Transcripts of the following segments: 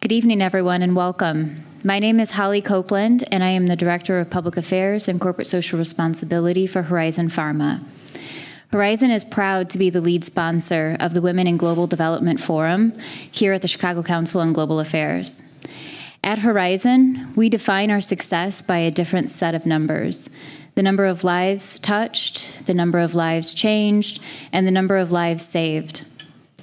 Good evening, everyone, and welcome. My name is Holly Copeland, and I am the Director of Public Affairs and Corporate Social Responsibility for Horizon Pharma. Horizon is proud to be the lead sponsor of the Women in Global Development Forum here at the Chicago Council on Global Affairs. At Horizon, we define our success by a different set of numbers: the number of lives touched, the number of lives changed, and the number of lives saved.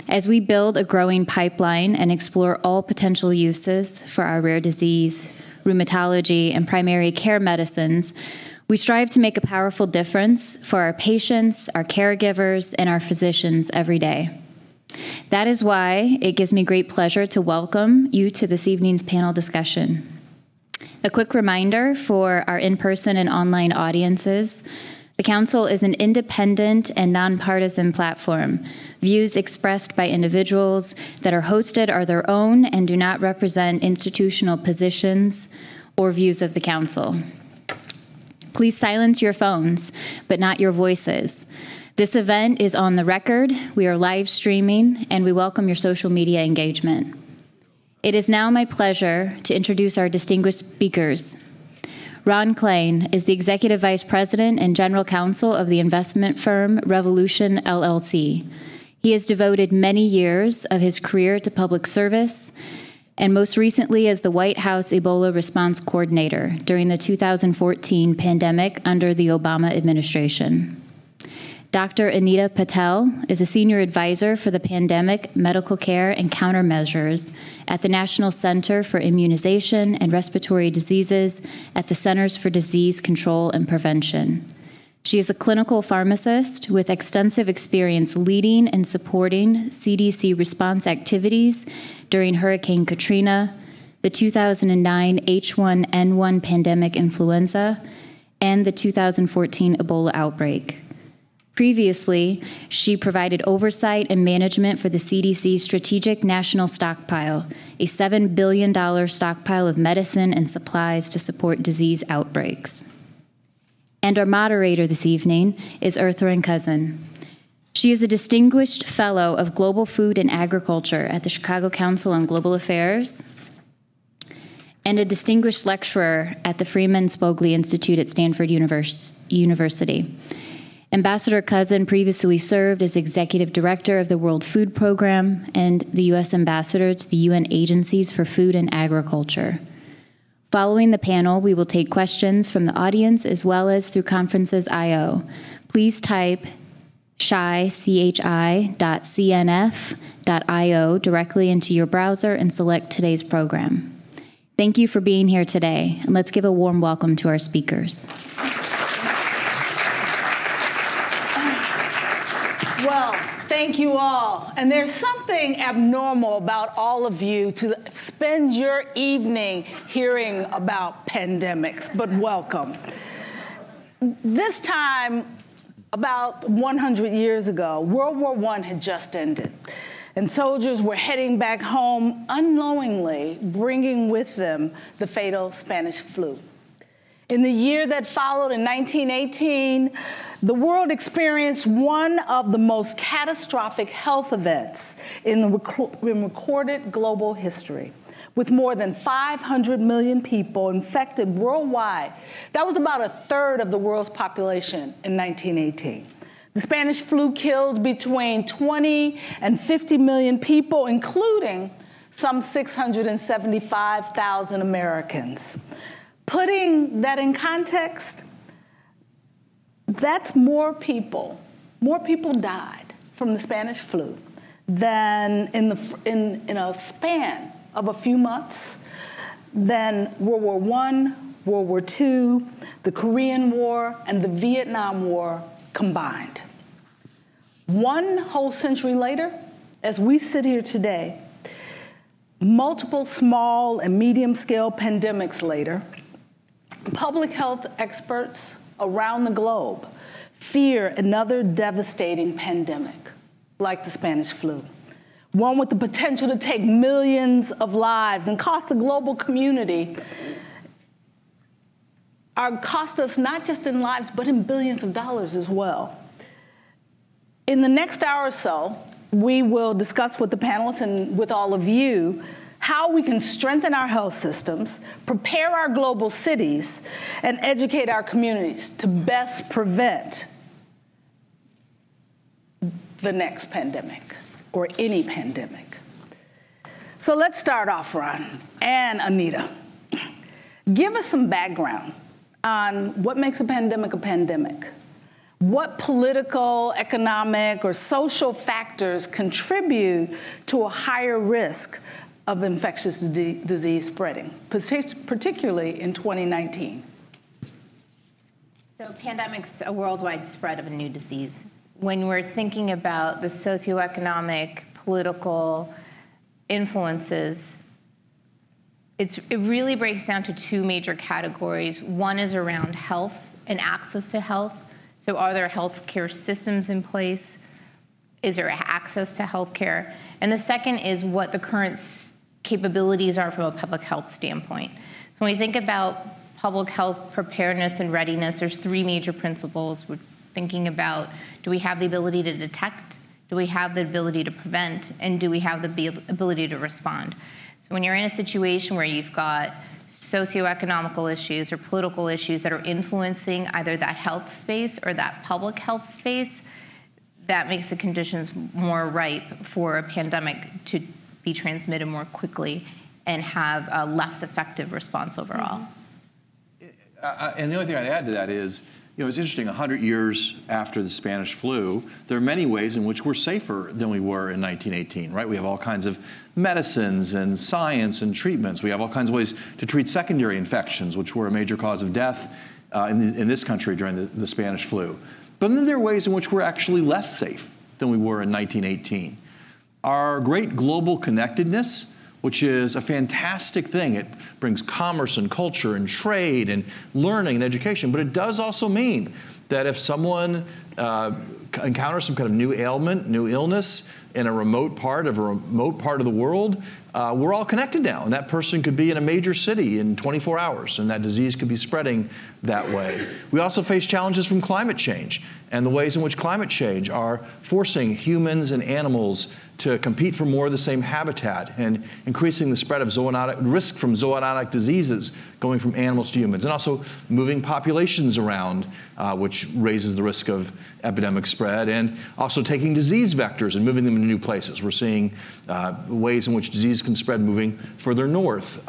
As we build a growing pipeline and explore all potential uses for our rare disease, rheumatology, and primary care medicines, we strive to make a powerful difference for our patients, our caregivers, and our physicians every day. That is why it gives me great pleasure to welcome you to this evening's panel discussion. A quick reminder for our in-person and online audiences: the Council is an independent and nonpartisan platform. Views expressed by individuals that are hosted are their own and do not represent institutional positions or views of the Council. Please silence your phones, but not your voices. This event is on the record, we are live streaming, and we welcome your social media engagement. It is now my pleasure to introduce our distinguished speakers. Ron Klain is the Executive Vice President and General Counsel of the investment firm Revolution LLC. He has devoted many years of his career to public service, and most recently as the White House Ebola Response Coordinator during the 2014 pandemic under the Obama administration. Dr. Anita Patel is a Senior Advisor for the Pandemic, Medical Care, and Countermeasures at the National Center for Immunization and Respiratory Diseases at the Centers for Disease Control and Prevention. She is a clinical pharmacist with extensive experience leading and supporting CDC response activities during Hurricane Katrina, the 2009 H1N1 pandemic influenza, and the 2014 Ebola outbreak. Previously, she provided oversight and management for the CDC Strategic National Stockpile, a $7 billion stockpile of medicine and supplies to support disease outbreaks. And our moderator this evening is Ertharin Cousin. She is a distinguished fellow of Global Food and Agriculture at the Chicago Council on Global Affairs and a distinguished lecturer at the Freeman Spogli Institute at Stanford University. Ambassador Cousin previously served as Executive Director of the World Food Program and the U.S. Ambassador to the UN Agencies for Food and Agriculture. Following the panel, we will take questions from the audience as well as through Conferences.io. Please type chi.cnf.io directly into your browser and select today's program. Thank you for being here today, and let's give a warm welcome to our speakers. Well, thank you all. And there's something abnormal about all of you to spend your evening hearing about pandemics, but welcome. This time, about 100 years ago, World War I had just ended, and soldiers were heading back home unknowingly, bringing with them the fatal Spanish flu. In the year that followed, in 1918, the world experienced one of the most catastrophic health events in recorded global history, with more than 500 million people infected worldwide. That was about a third of the world's population in 1918. The Spanish flu killed between 20 and 50 million people, including some 675,000 Americans. Putting that in context, that's more people died from the Spanish flu than in a span of a few months than World War I, World War II, the Korean War, and the Vietnam War combined. One whole century later, as we sit here today, multiple small and medium-scale pandemics later, public health experts around the globe fear another devastating pandemic like the Spanish flu, one with the potential to take millions of lives and cost the global community, cost us not just in lives, but in billions of dollars as well. In the next hour or so, we will discuss with the panelists and with all of you how we can strengthen our health systems, prepare our global cities, and educate our communities to best prevent the next pandemic or any pandemic. So let's start off, Ron and Anita. Give us some background on what makes a pandemic. What political, economic, or social factors contribute to a higher risk of infectious disease spreading, particularly in 2019? So pandemic's a worldwide spread of a new disease. When we're thinking about the socioeconomic, political influences, it really breaks down to two major categories. One is around health and access to health. So are there healthcare systems in place? Is there access to healthcare? And the second is what the current capabilities are from a public health standpoint. So when we think about public health preparedness and readiness, there's three major principles. We're thinking about, do we have the ability to detect? Do we have the ability to prevent? And do we have the ability to respond? So when you're in a situation where you've got socioeconomical issues or political issues that are influencing either that health space or that public health space, that makes the conditions more ripe for a pandemic to be transmitted more quickly and have a less effective response overall. And the only thing I'd add to that is, it's interesting, 100 years after the Spanish flu, there are many ways in which we're safer than we were in 1918, right? We have all kinds of medicines and science and treatments. We have all kinds of ways to treat secondary infections, which were a major cause of death in this country during the Spanish flu. But then there are ways in which we're actually less safe than we were in 1918. Our great global connectedness, which is a fantastic thing. It brings commerce and culture and trade and learning and education, but it does also mean that if someone encounters some kind of new ailment, new illness in a remote part of the world, we're all connected now, and that person could be in a major city in 24 hours, and that disease could be spreading that way. We also face challenges from climate change and the ways in which climate change are forcing humans and animals to compete for more of the same habitat and increasing the spread of risk from zoonotic diseases going from animals to humans, and also moving populations around, which raises the risk of epidemic spread, and also taking disease vectors and moving them into new places. We're seeing ways in which disease can spread moving further north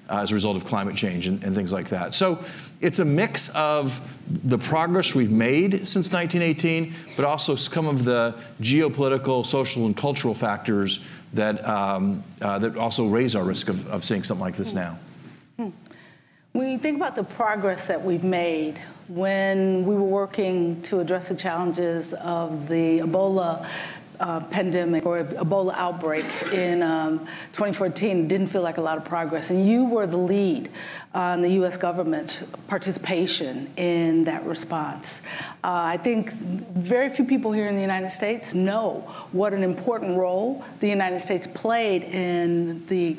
as a result of climate change and things like that. So it's a mix of the progress we've made since 1918, but also some of the geopolitical, social, and cultural factors that also raise our risk of seeing something like this now. When you think about the progress that we've made when we were working to address the challenges of the Ebola pandemic or Ebola outbreak in 2014, it didn't feel like a lot of progress. And you were the lead on the U.S. government's participation in that response. I think very few people here in the United States know what an important role the United States played in the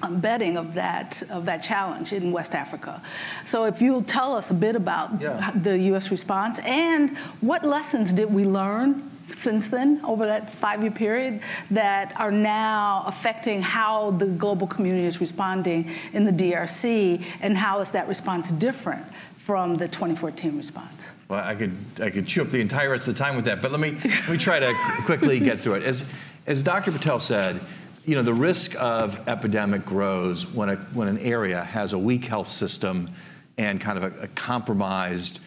embedding of that challenge in West Africa. So if you'll tell us a bit about the U.S. response and what lessons did we learn since then, over that 5-year period, that are now affecting how the global community is responding in the DRC, and how is that response different from the 2014 response? Well, I could chew up the entire rest of the time with that, but let me try to quickly get through it. As Dr. Patel said, the risk of epidemic grows when an area has a weak health system and kind of a compromised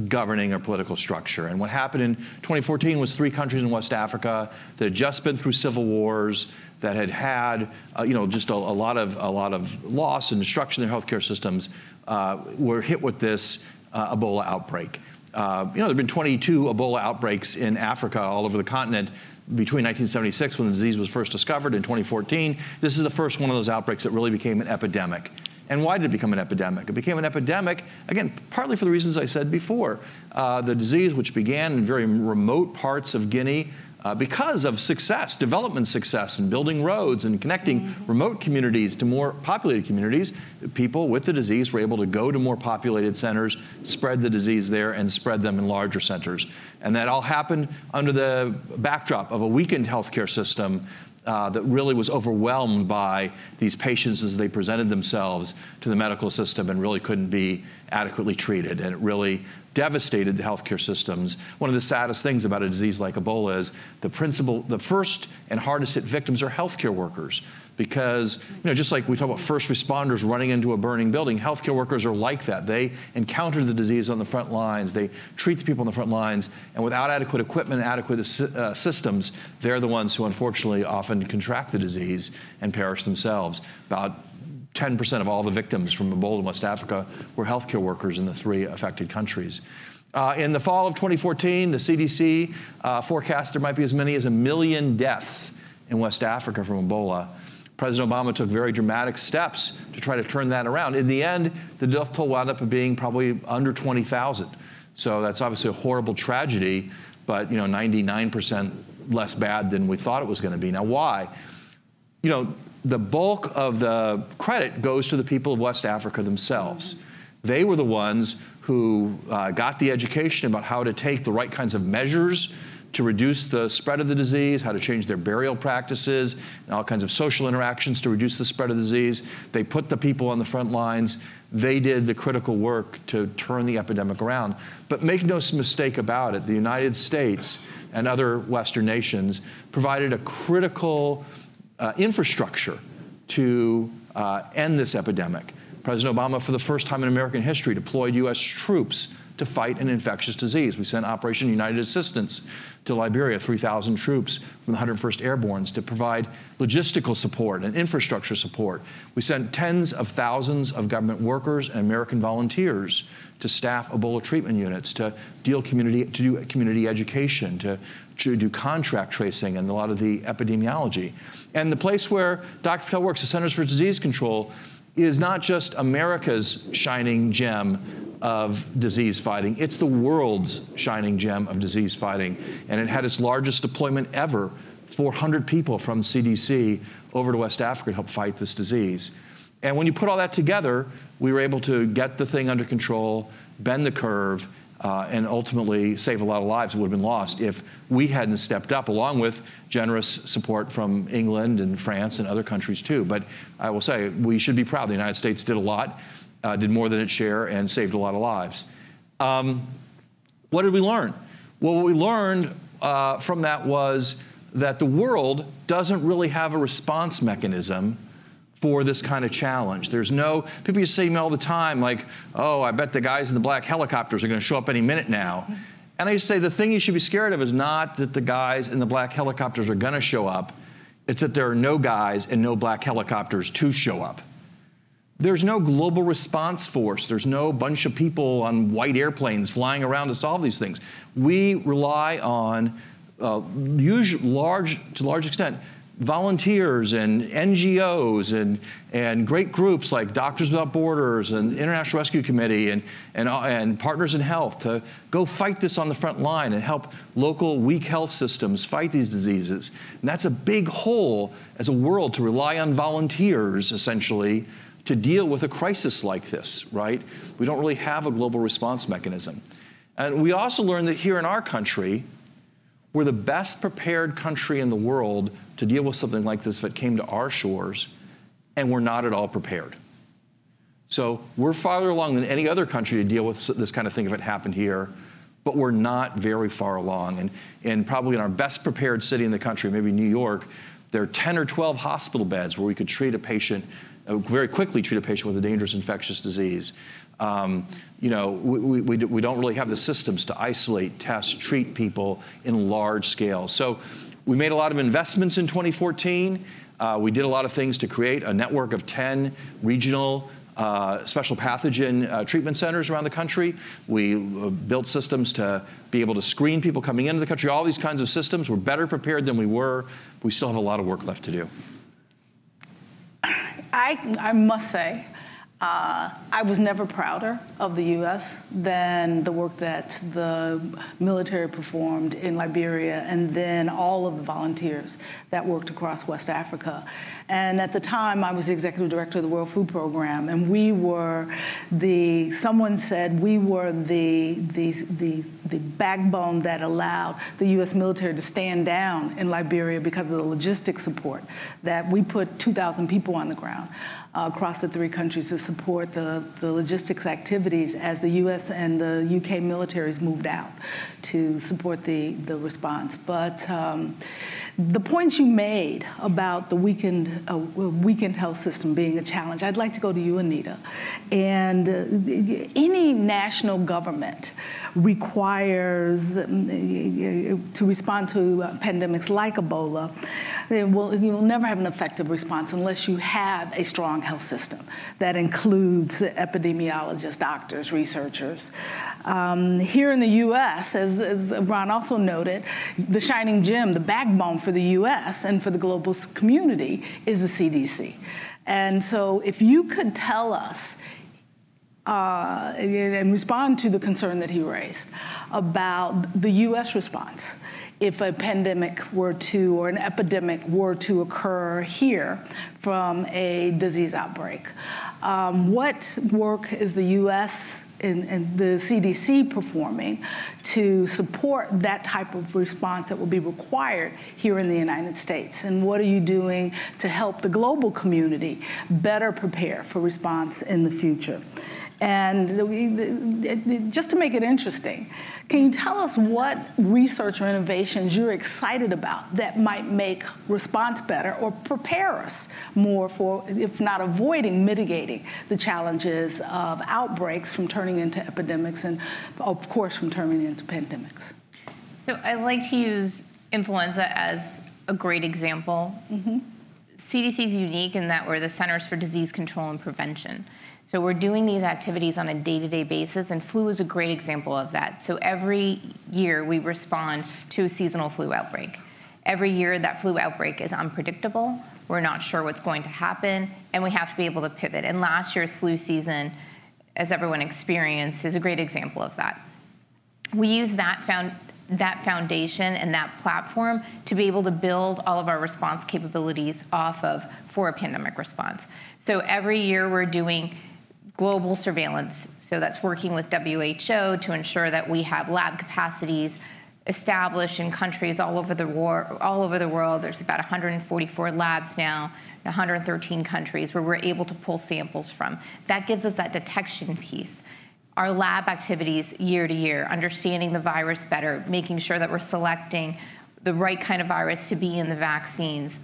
governing or political structure. And what happened in 2014 was 3 countries in West Africa that had just been through civil wars, that had just a lot of loss and destruction in their healthcare systems, were hit with this Ebola outbreak. There have been 22 Ebola outbreaks in Africa all over the continent between 1976, when the disease was first discovered, and 2014. This is the first one of those outbreaks that really became an epidemic. And why did it become an epidemic? It became an epidemic, again, partly for the reasons I said before. The disease, which began in very remote parts of Guinea, because of success, development success, and building roads and connecting remote communities to more populated communities, people with the disease were able to go to more populated centers, spread the disease there, and spread them in larger centers. And that all happened under the backdrop of a weakened healthcare system, that really was overwhelmed by these patients as they presented themselves to the medical system and really couldn't be adequately treated. And it really devastated the healthcare systems. One of the saddest things about a disease like Ebola is the first and hardest hit victims are healthcare workers. Because, just like we talk about first responders running into a burning building, healthcare workers are like that. They encounter the disease on the front lines, they treat the people on the front lines, and without adequate equipment and adequate systems, they're the ones who unfortunately often contract the disease and perish themselves. About 10% of all the victims from Ebola in West Africa were healthcare workers in the 3 affected countries. In the fall of 2014, the CDC forecast there might be as many as 1 million deaths in West Africa from Ebola. President Obama took very dramatic steps to try to turn that around. In the end, the death toll wound up being probably under 20,000. So that's obviously a horrible tragedy, but 99% less bad than we thought it was going to be. Now, why? The bulk of the credit goes to the people of West Africa themselves. They were the ones who got the education about how to take the right kinds of measures to reduce the spread of the disease, how to change their burial practices, and all kinds of social interactions to reduce the spread of the disease. They put the people on the front lines. They did the critical work to turn the epidemic around. But make no mistake about it, the United States and other Western nations provided a critical infrastructure to end this epidemic. President Obama, for the first time in American history, deployed U.S. troops to fight an infectious disease. We sent Operation United Assistance to Liberia, 3,000 troops from the 101st Airborne to provide logistical support and infrastructure support. We sent tens of thousands of government workers and American volunteers to staff Ebola treatment units, to do community education, to do contract tracing and a lot of the epidemiology. And the place where Dr. Patel works, the Centers for Disease Control, is not just America's shining gem of disease fighting, it's the world's shining gem of disease fighting. And it had its largest deployment ever, 400 people from CDC over to West Africa to help fight this disease. And when you put all that together, we were able to get the thing under control, bend the curve, and ultimately save a lot of lives that would have been lost if we hadn't stepped up, along with generous support from England and France and other countries too. But I will say, we should be proud. The United States did a lot, did more than its share, and saved a lot of lives. What did we learn? Well, what we learned from that was that the world doesn't really have a response mechanism for this kind of challenge. There's no, people used to say to me all the time, like, oh, I bet the guys in the black helicopters are going to show up any minute now. And I used to say, the thing you should be scared of is not that the guys in the black helicopters are going to show up. It's that there are no guys and no black helicopters to show up. There's no global response force. There's no bunch of people on white airplanes flying around to solve these things. We rely on, to a large extent, volunteers and NGOs and great groups like Doctors Without Borders and International Rescue Committee and Partners in Health to go fight this on the front line and help local weak health systems fight these diseases. And that's a big hole as a world, to rely on volunteers, essentially, to deal with a crisis like this, right? We don't really have a global response mechanism. And we also learned that here in our country, we're the best prepared country in the world to deal with something like this if it came to our shores, and we're not at all prepared. So we're farther along than any other country to deal with this kind of thing if it happened here, but we're not very far along. And probably in our best prepared city in the country, maybe New York, there are 10 or 12 hospital beds where we could treat a patient, very quickly treat a patient with a dangerous infectious disease. We don't really have the systems to isolate, test, treat people in large scale. So we made a lot of investments in 2014. We did a lot of things to create a network of 10 regional special pathogen treatment centers around the country. We built systems to be able to screen people coming into the country. All these kinds of systems. We're better prepared than we were. But we still have a lot of work left to do. I must say, I was never prouder of the U.S. than the work that the military performed in Liberia, and then all of the volunteers that worked across West Africa. And at the time, I was the executive director of the World Food Program, and we were someone said we were the backbone that allowed the U.S. military to stand down in Liberia because of the logistic support that we put 2,000 people on the ground across the 3 countries to support the logistics activities as the U.S. and the UK militaries moved out to support the response. But the points you made about the weakened health system being a challenge, I'd like to go to you, Anita. And any national government requires, to respond to pandemics like Ebola, you will never have an effective response unless you have a strong health system that includes epidemiologists, doctors, researchers. Here in the U.S., as Ron also noted, the shining gem, the backbone for the U.S. and for the global community is the CDC. And so if you could tell us and respond to the concern that he raised about the U.S. response if a pandemic were to, or an epidemic were to occur here from a disease outbreak. What work is the U.S. and the CDC performing to support that type of response that will be required here in the United States? And what are you doing to help the global community better prepare for response in the future? And just to make it interesting, can you tell us what research or innovations you're excited about that might make response better or prepare us more for, if not avoiding, mitigating the challenges of outbreaks from turning into epidemics and, of course, from turning into pandemics? So I like to use influenza as a great example. Mm-hmm. CDC is unique in that we're the Centers for Disease Control and Prevention. So we're doing these activities on a day-to-day basis, and flu is a great example of that. So every year we respond to a seasonal flu outbreak. Every year that flu outbreak is unpredictable. We're not sure what's going to happen, and we have to be able to pivot. And last year's flu season, as everyone experienced, is a great example of that. We use that foundation and that platform to be able to build all of our response capabilities off of for a pandemic response. So every year we're doing global surveillance. So that's working with WHO to ensure that we have lab capacities established in countries all over the world. There's about 144 labs now in 113 countries where we're able to pull samples from. That gives us that detection piece. Our lab activities year to year, understanding the virus better, making sure that we're selecting the right kind of virus to be in the vaccines,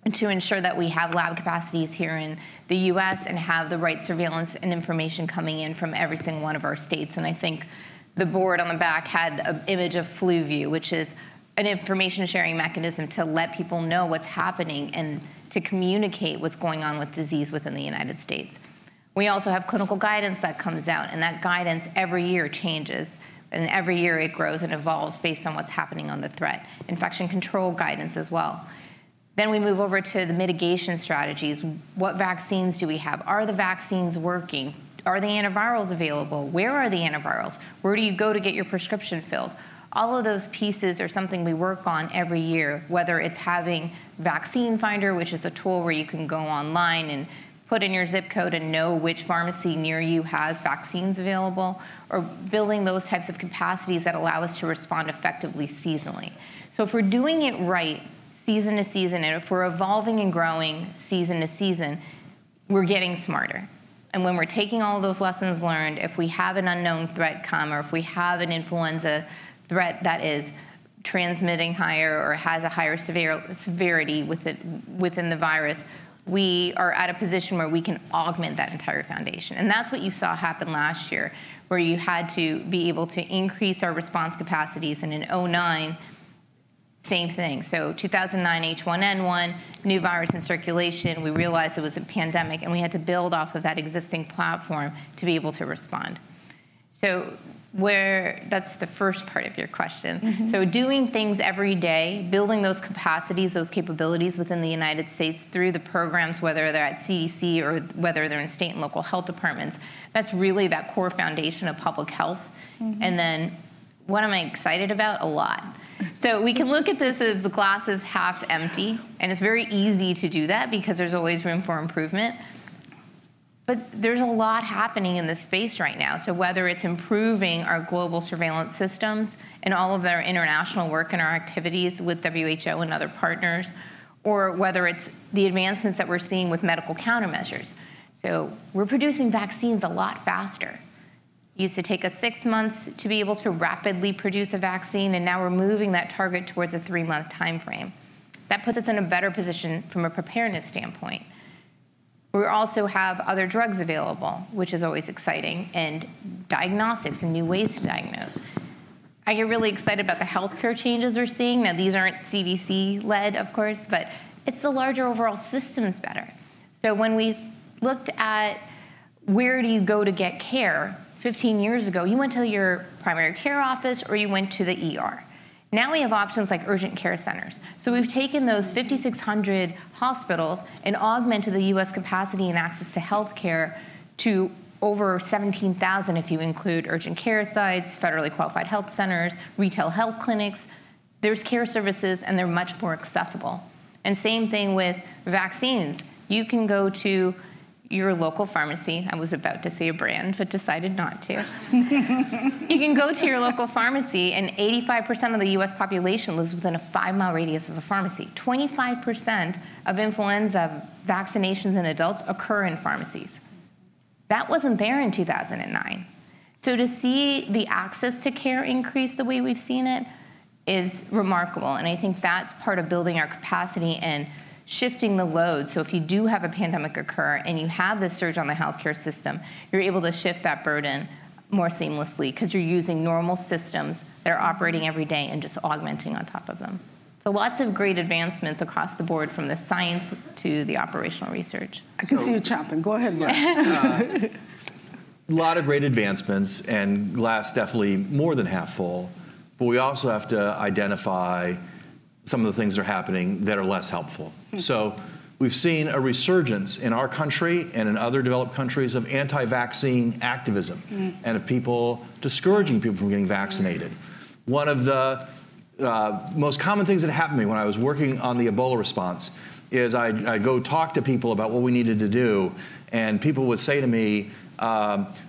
and to ensure that we have lab capacities here in the US and have the right surveillance and information coming in from every single one of our states. And I think the board on the back had an image of FluView, which is an information sharing mechanism to let people know what's happening and to communicate what's going on with disease within the United States. We also have clinical guidance that comes out, and that guidance every year changes. And every year it grows and evolves based on what's happening on the threat. Infection control guidance as well. Then we move over to the mitigation strategies. What vaccines do we have? Are the vaccines working? Are the antivirals available? Where are the antivirals? Where do you go to get your prescription filled? All of those pieces are something we work on every year, whether it's having Vaccine Finder, which is a tool where you can go online and put in your zip code and know which pharmacy near you has vaccines available, or building those types of capacities that allow us to respond effectively seasonally. So if we're doing it right, season to season, and if we're evolving and growing season to season, we're getting smarter. And when we're taking all of those lessons learned, if we have an unknown threat come, or if we have an influenza threat that is transmitting higher or has a higher severity within the virus, we are at a position where we can augment that entire foundation. And that's what you saw happen last year, where you had to be able to increase our response capacities. And in 2009, same thing. So 2009 H1N1, new virus in circulation, we realized it was a pandemic, and we had to build off of that existing platform to be able to respond. So that's the first part of your question. So doing things every day, building those capacities, those capabilities within the United States through the programs, whether they're at CDC or whether they're in state and local health departments, that's really that core foundation of public health. And then what am I excited about? A lot. So we can look at this as the glass is half empty, and it's very easy to do that because there's always room for improvement. But there's a lot happening in this space right now. So whether it's improving our global surveillance systems and all of our international work and our activities with WHO and other partners, or whether it's the advancements that we're seeing with medical countermeasures. So we're producing vaccines a lot faster. It used to take us 6 months to be able to rapidly produce a vaccine, and now we're moving that target towards a 3-month time frame. That puts us in a better position from a preparedness standpoint. We also have other drugs available, which is always exciting, and diagnostics and new ways to diagnose. I get really excited about the healthcare changes we're seeing. Now, these aren't CDC-led, of course, but it's the larger overall systems better. So when we looked at where do you go to get care, 15 years ago, you went to your primary care office or you went to the ER. Now we have options like urgent care centers. So we've taken those 5,600 hospitals and augmented the U.S. capacity and access to health care to over 17,000 if you include urgent care sites, federally qualified health centers, retail health clinics. There's care services and they're much more accessible. And same thing with vaccines. You can go to your local pharmacy. I was about to say a brand, but decided not to. You can go to your local pharmacy, and 85% of the US population lives within a 5-mile radius of a pharmacy. 25% of influenza vaccinations in adults occur in pharmacies. That wasn't there in 2009. So to see the access to care increase the way we've seen it is remarkable, and I think that's part of building our capacity and shifting the load. So if you do have a pandemic occur and you have this surge on the healthcare system, you're able to shift that burden more seamlessly because you're using normal systems that are operating every day and just augmenting on top of them. So lots of great advancements across the board, from the science to the operational research. I can see you chomping. Go ahead, Mark. A lot of great advancements, and glass definitely more than half full. But we also have to identify some of the things that are happening that are less helpful. So we've seen a resurgence in our country and in other developed countries of anti-vaccine activism and of people discouraging people from getting vaccinated. One of the most common things that happened to me when I was working on the Ebola response is I'd go talk to people about what we needed to do, and people would say to me,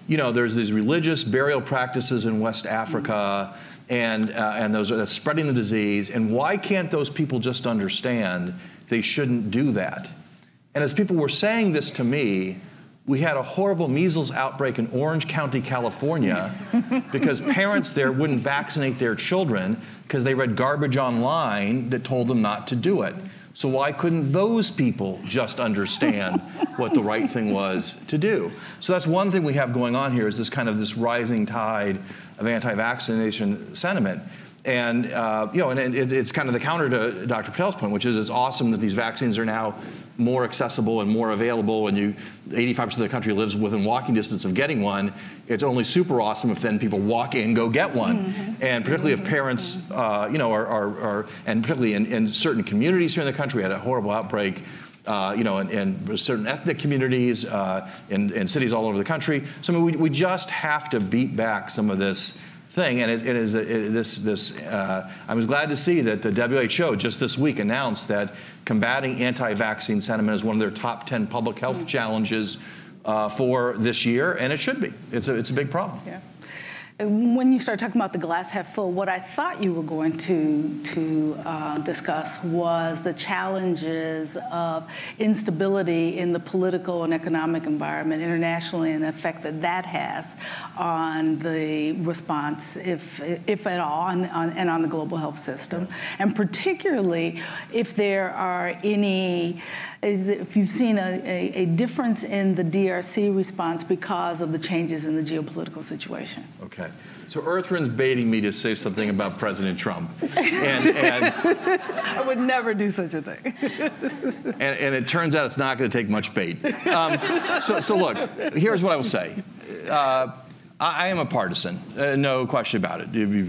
you know, there's these religious burial practices in West Africa, and those are spreading the disease, and why can't those people just understand they shouldn't do that? And as people were saying this to me, we had a horrible measles outbreak in Orange County, California, because parents there wouldn't vaccinate their children because they read garbage online that told them not to do it. So why couldn't those people just understand what the right thing was to do? So that's one thing we have going on here, is this kind of this rising tide of anti-vaccination sentiment. And you know, and it's kind of the counter to Dr. Patel's point, which is it's awesome that these vaccines are now more accessible and more available, and 85% of the country lives within walking distance of getting one. It's only super awesome if then people walk in, go get one. And particularly if parents, you know, and particularly in certain communities here in the country, we had a horrible outbreak, you know, in certain ethnic communities, in cities all over the country. So I mean, we just have to beat back some of this thing, and I was glad to see that the WHO just this week announced that combating anti-vaccine sentiment is one of their top 10 public health challenges for this year, and it should be. It's a big problem. Yeah. When you start talking about the glass half full, what I thought you were going to discuss was the challenges of instability in the political and economic environment internationally, and the effect that that has on the response, if at all, and on the global health system. And particularly if there are any, if you've seen a difference in the DRC response because of the changes in the geopolitical situation. Okay. So Earthrin's baiting me to say something about President Trump. And I would never do such a thing. and it turns out it's not going to take much bait. So look, here's what I will say. I am a partisan, no question about it. If you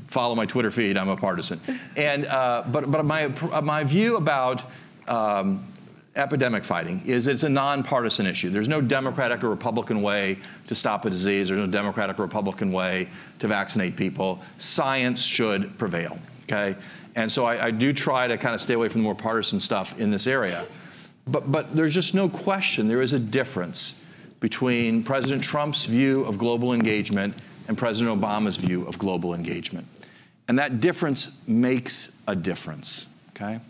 follow my Twitter feed, I'm a partisan. And but my view about epidemic fighting is it's a nonpartisan issue. There's no Democratic or Republican way to stop a disease. There's no Democratic or Republican way to vaccinate people. Science should prevail, okay? And so I do try to kind of stay away from the more partisan stuff in this area. But there's just no question there is a difference between President Trump's view of global engagement and President Obama's view of global engagement. And that difference makes a difference, okay?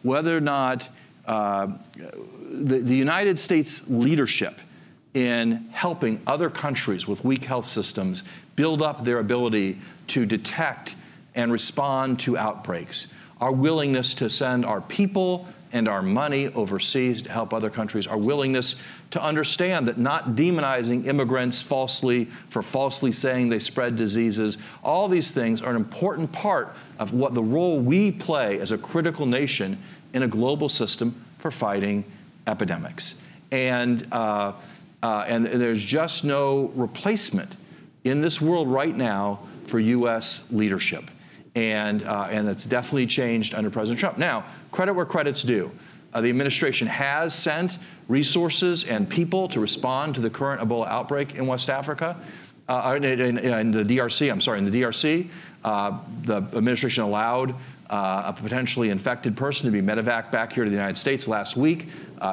Whether or not the United States leadership in helping other countries with weak health systems build up their ability to detect and respond to outbreaks, our willingness to send our people and our money overseas to help other countries, our willingness to understand that not demonizing immigrants falsely for falsely saying they spread diseases, all these things are an important part of what the role we play as a critical nation in a global system for fighting epidemics. And there's just no replacement in this world right now for U.S. leadership. And it's definitely changed under President Trump. Now, credit where credit's due. The administration has sent resources and people to respond to the current Ebola outbreak in West Africa, in the DRC, I'm sorry, in the DRC. The administration allowed a potentially infected person to be medevaced back here to the United States last week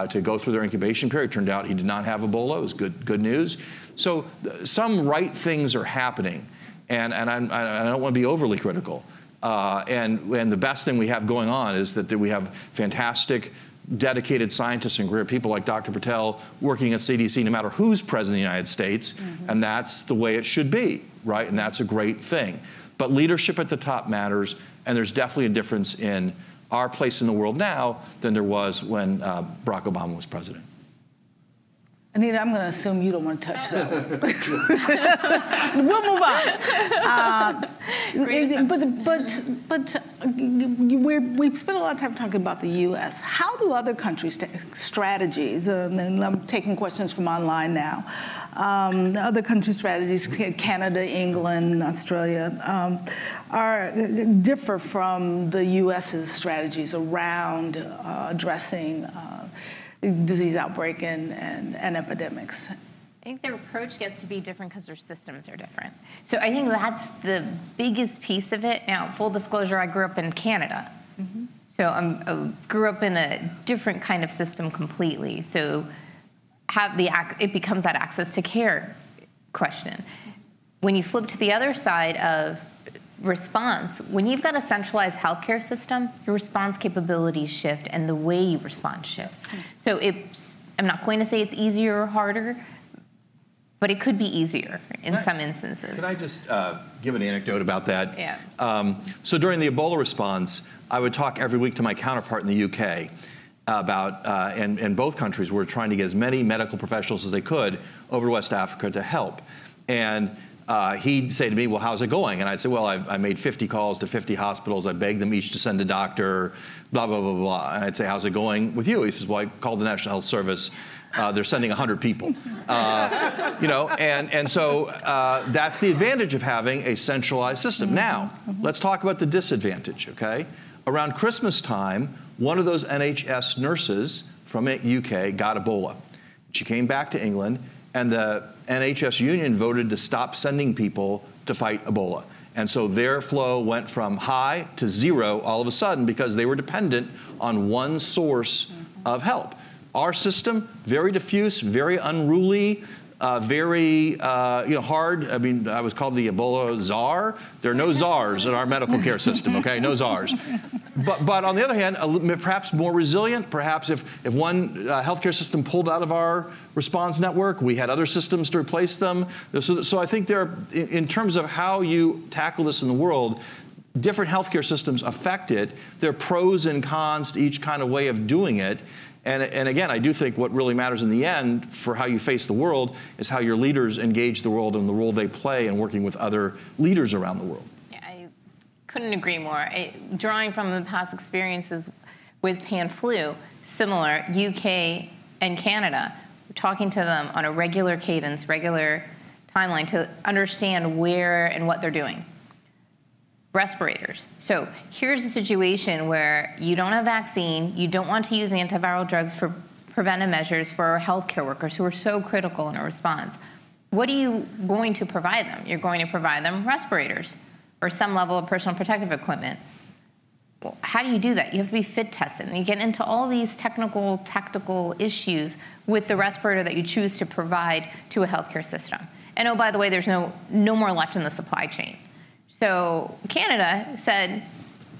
to go through their incubation period. It turned out he did not have Ebola. It was good news. So some right things are happening. And I don't want to be overly critical. And the best thing we have going on is that we have fantastic, dedicated scientists and great people like Dr. Patel working at CDC no matter who's president of the United States. And that's the way it should be, right? And that's a great thing. But leadership at the top matters, and there's definitely a difference in our place in the world now than there was when Barack Obama was president. Anita, I'm going to assume you don't want to touch that one. We'll move on. We've spent a lot of time talking about the U.S. How do other countries take strategies, and I'm taking questions from online now, other countries' strategies, Canada, England, Australia, differ from the U.S.'s strategies around addressing disease outbreak and epidemics? I think their approach gets to be different because their systems are different. So I think that's the biggest piece of it. Now, full disclosure, I grew up in Canada. So I grew up in a different kind of system completely. So it becomes that access to care question. When you flip to the other side of response, when you've got a centralized healthcare system, your response capabilities shift and the way you respond shifts. So I'm not going to say it's easier or harder, but it could be easier in some instances. Can I just give an anecdote about that? Yeah. So during the Ebola response, I would talk every week to my counterpart in the UK about, and both countries were trying to get as many medical professionals as they could over to West Africa to help. And he'd say to me, well, how's it going? And I'd say, well, I made 50 calls to 50 hospitals. I begged them each to send a doctor, blah, blah, blah, blah. And I'd say, how's it going with you? He says, well, I called the National Health Service. They're sending 100 people. You know, and so that's the advantage of having a centralized system. Now, let's talk about the disadvantage, okay? Around Christmas time, one of those NHS nurses from the UK got Ebola. She came back to England, and the NHS union voted to stop sending people to fight Ebola. And so their flow went from high to zero all of a sudden because they were dependent on one source of help. Our system, very diffuse, very unruly, very hard. I mean, I was called the Ebola czar. There are no czars in our medical care system, okay? No czars. But on the other hand, perhaps more resilient. Perhaps if one healthcare system pulled out of our response network, we had other systems to replace them. So I think there, in terms of how you tackle this in the world, different healthcare systems affect it. There are pros and cons to each kind of way of doing it. And again, I do think what really matters in the end for how you face the world is how your leaders engage the world and the role they play in working with other leaders around the world. Yeah, I couldn't agree more. Drawing from the past experiences with pan-flu, similar, UK and Canada, we're talking to them on a regular cadence, regular timeline to understand where and what they're doing. Respirators. So here's a situation where you don't have vaccine, you don't want to use antiviral drugs for preventive measures for our healthcare workers who are so critical in our response. What are you going to provide them? You're going to provide them respirators or some level of personal protective equipment. Well, how do you do that? You have to be fit tested. And you get into all these tactical issues with the respirator that you choose to provide to a healthcare system. And oh, by the way, there's no more left in the supply chain. So Canada said,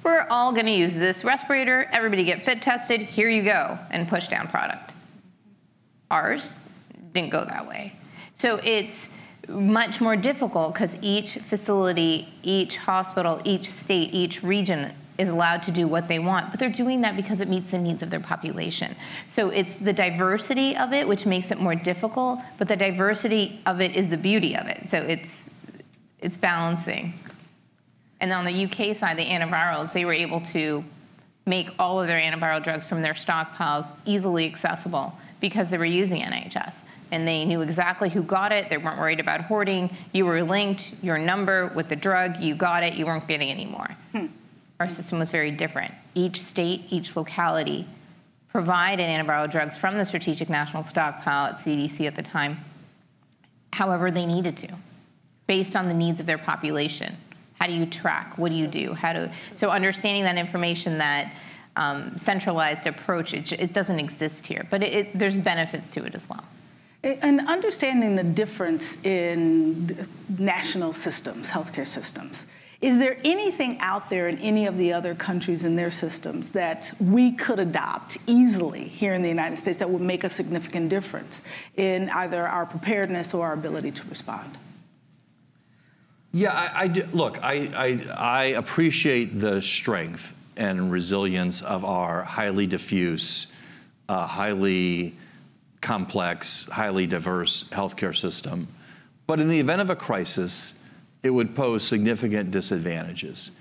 we're all going to use this respirator. Everybody get fit tested. Here you go, and push down product. Ours didn't go that way. So it's much more difficult because each facility, each hospital, each state, each region is allowed to do what they want, but they're doing that because it meets the needs of their population. So it's the diversity of it which makes it more difficult, but the diversity of it is the beauty of it. So it's balancing. And on the UK side, the antivirals, they were able to make all of their antiviral drugs from their stockpiles easily accessible because they were using NHS. And they knew exactly who got it. They weren't worried about hoarding. You were linked, your number with the drug, you got it, you weren't getting any more. Our system was very different. Each state, each locality provided antiviral drugs from the Strategic National Stockpile at CDC at the time, however they needed to, based on the needs of their population. How do you track? What do you do? So understanding that information, that centralized approach, it doesn't exist here, but there's benefits to it as well. And understanding the difference in national systems, healthcare systems, is there anything out there in any of the other countries in their systems that we could adopt easily here in the United States that would make a significant difference in either our preparedness or our ability to respond? Yeah, look, I appreciate the strength and resilience of our highly diffuse, highly complex, highly diverse healthcare system. But in the event of a crisis, it would pose significant disadvantages.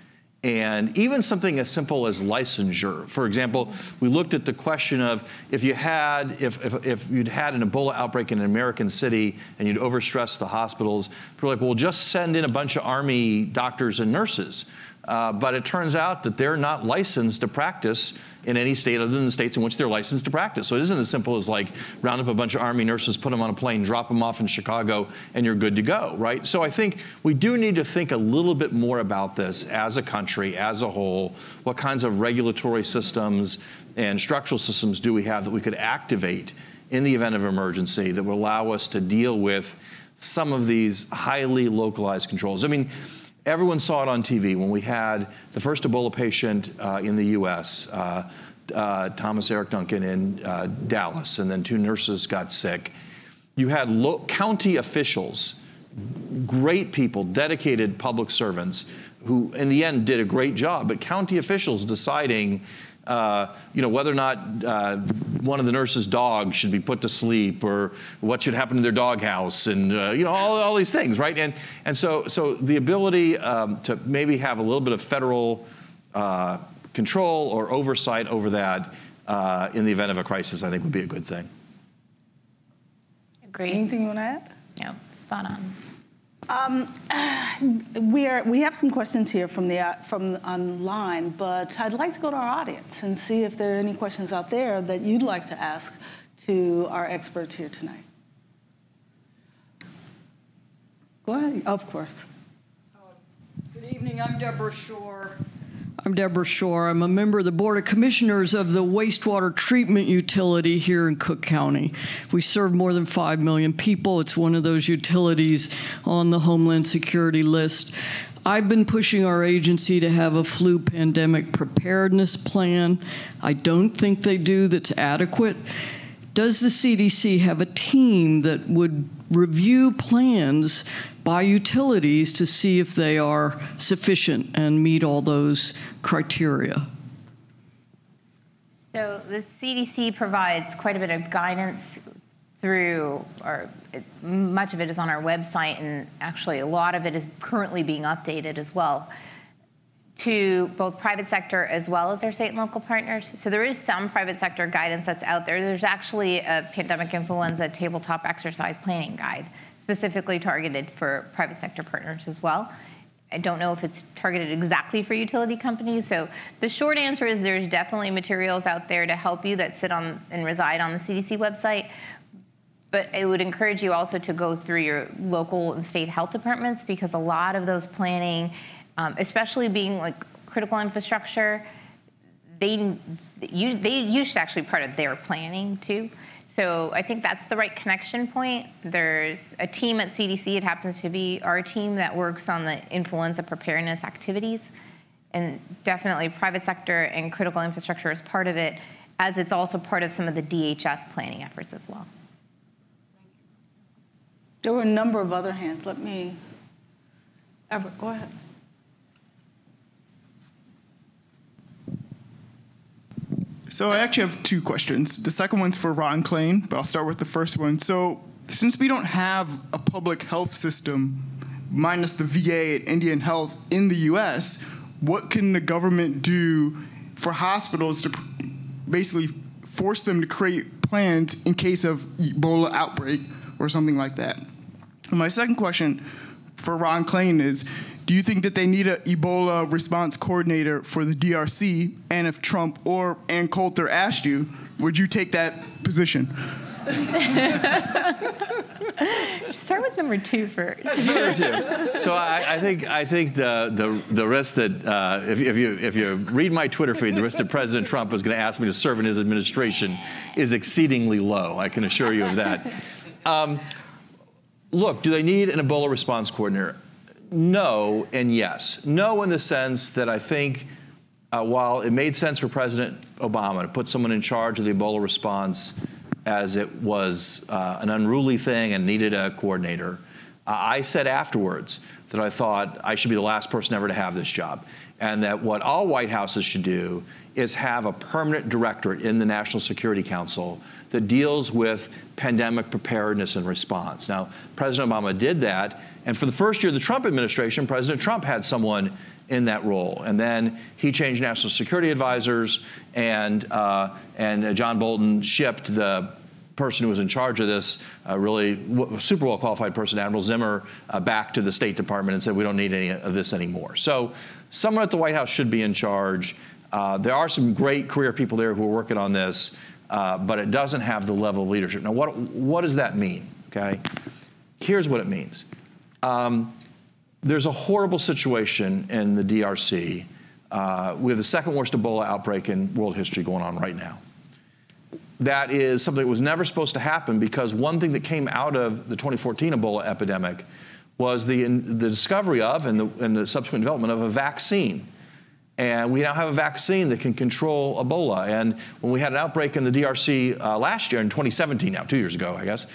And even something as simple as licensure. For example, we looked at the question of if you'd had an Ebola outbreak in an American city and you'd overstress the hospitals, people were like, well, just send in a bunch of Army doctors and nurses. But it turns out that they're not licensed to practice in any state other than the states in which they're licensed to practice. So it isn't as simple as like round up a bunch of Army nurses, put them on a plane, drop them off in Chicago, and you're good to go, right? So I think we do need to think a little bit more about this as a country, as a whole. What kinds of regulatory systems and structural systems do we have that we could activate in the event of emergency that will allow us to deal with some of these highly localized controls? I mean, everyone saw it on TV when we had the first Ebola patient in the US, Thomas Eric Duncan in Dallas, and then 2 nurses got sick. You had county officials, great people, dedicated public servants, who in the end did a great job, but county officials deciding whether or not one of the nurses' dogs should be put to sleep, or what should happen to their doghouse, and all these things, right? And so the ability to maybe have a little bit of federal control or oversight over that in the event of a crisis, I think would be a good thing. Agreed. Anything you want to add? No, spot on. We have some questions here from online, but I'd like to go to our audience and see if there are any questions out there that you'd like to ask to our experts here tonight. Go ahead. Of course. Good evening. I'm Deborah Shore. I'm a member of the Board of Commissioners of the wastewater treatment utility here in Cook County. We serve more than 5 million people. It's one of those utilities on the Homeland Security list. I've been pushing our agency to have a flu pandemic preparedness plan. I don't think they do that's adequate. Does the CDC have a team that would review plans by utilities to see if they are sufficient and meet all those criteria? So the CDC provides quite a bit of guidance through, much of it is on our website, and actually a lot of it is currently being updated as well, to both private sector as well as our state and local partners. So there is some private sector guidance that's out there. There's actually a pandemic influenza tabletop exercise planning guide. specifically targeted for private sector partners as well. I don't know if it's targeted exactly for utility companies. So the short answer is there's definitely materials out there to help you that sit on and reside on the CDC website. But I would encourage you also to go through your local and state health departments, because a lot of those planning, especially being like critical infrastructure, they should actually be part of their planning too. So I think that's the right connection point. There's a team at CDC, it happens to be our team, that works on the influenza preparedness activities. And definitely private sector and critical infrastructure is part of it, as it's also part of some of the DHS planning efforts as well. There were a number of other hands. Let me, Everett, go ahead. So I actually have two questions. The second one's for Ron Klain, but I'll start with the first one. So since we don't have a public health system, minus the VA and Indian Health in the US, what can the government do for hospitals to basically force them to create plans in case of Ebola outbreak or something like that? And my second question for Ron Klain is, do you think that they need an Ebola response coordinator for the DRC? And if Trump or Ann Coulter asked you, would you take that position? Start with number two first. Number two. So I think the risk that if you read my Twitter feed, the risk that President Trump is going to ask me to serve in his administration is exceedingly low. I can assure you of that. Look, do they need an Ebola response coordinator? No and yes. No in the sense that I think while it made sense for President Obama to put someone in charge of the Ebola response as it was an unruly thing and needed a coordinator, I said afterwards that I thought I should be the last person ever to have this job, and that what all White Houses should do is have a permanent directorate in the National Security Council that deals with pandemic preparedness and response. Now, President Obama did that, and for the first year of the Trump administration, President Trump had someone in that role. And then he changed national security advisors, and John Bolton shipped the person who was in charge of this, really super well qualified person, Admiral Zimmer, back to the State Department and said, we don't need any of this anymore. So someone at the White House should be in charge. There are some great career people there who are working on this, but it doesn't have the level of leadership. Now, what does that mean, okay? Here's what it means. There's a horrible situation in the DRC. We have the second worst Ebola outbreak in world history going on right now. That is something that was never supposed to happen, because one thing that came out of the 2014 Ebola epidemic was the discovery of and the subsequent development of a vaccine. And we now have a vaccine that can control Ebola. And when we had an outbreak in the DRC last year, in 2017 now, 2 years ago, I guess,